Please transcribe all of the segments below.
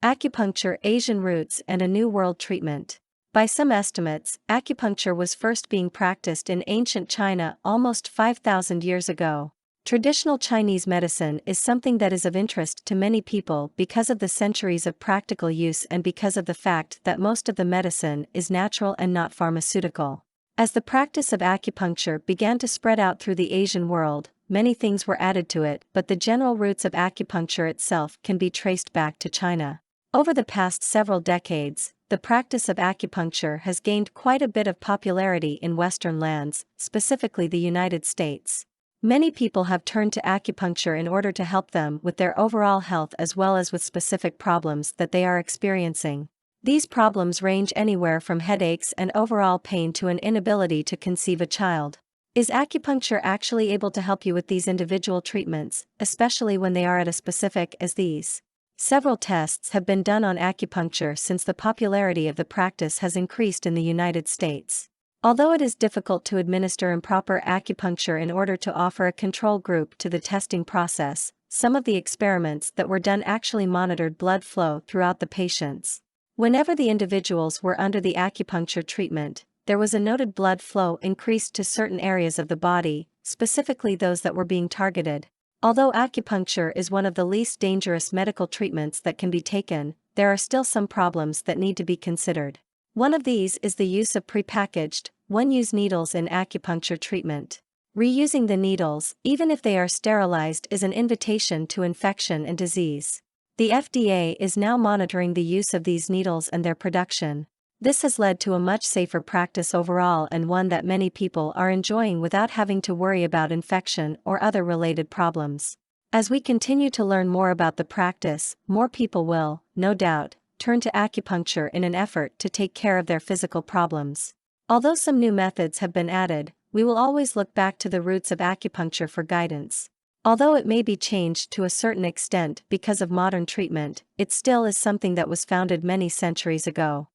Acupuncture, Asian roots and a New World treatment. By some estimates, acupuncture was first being practiced in ancient China almost 5,000 years ago. Traditional Chinese medicine is something that is of interest to many people because of the centuries of practical use and because of the fact that most of the medicine is natural and not pharmaceutical. As the practice of acupuncture began to spread out through the Asian world, many things were added to it, but the general roots of acupuncture itself can be traced back to China. Over the past several decades, the practice of acupuncture has gained quite a bit of popularity in Western lands, specifically the United States. Many people have turned to acupuncture in order to help them with their overall health as well as with specific problems that they are experiencing. These problems range anywhere from headaches and overall pain to an inability to conceive a child. Is acupuncture actually able to help you with these individual treatments, especially when they are as specific as these? Several tests have been done on acupuncture since the popularity of the practice has increased in the United States. Although it is difficult to administer improper acupuncture in order to offer a control group to the testing process, some of the experiments that were done actually monitored blood flow throughout the patients. Whenever the individuals were under the acupuncture treatment, there was a noted blood flow increased to certain areas of the body, specifically those that were being targeted. Although acupuncture is one of the least dangerous medical treatments that can be taken, there are still some problems that need to be considered. One of these is the use of prepackaged, one-use needles in acupuncture treatment. Reusing the needles, even if they are sterilized, is an invitation to infection and disease. The FDA is now monitoring the use of these needles and their production. This has led to a much safer practice overall and one that many people are enjoying without having to worry about infection or other related problems. As we continue to learn more about the practice, more people will, no doubt, turn to acupuncture in an effort to take care of their physical problems. Although some new methods have been added, we will always look back to the roots of acupuncture for guidance. Although it may be changed to a certain extent because of modern treatment, it still is something that was founded many centuries ago.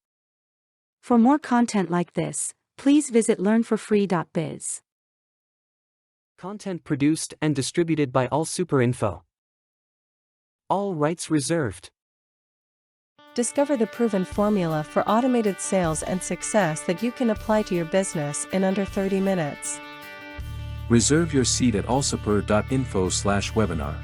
For more content like this, please visit learnforfree.biz. Content produced and distributed by AllSuperInfo. All rights reserved. Discover the proven formula for automated sales and success that you can apply to your business in under 30 minutes. Reserve your seat at allsuper.info/webinar.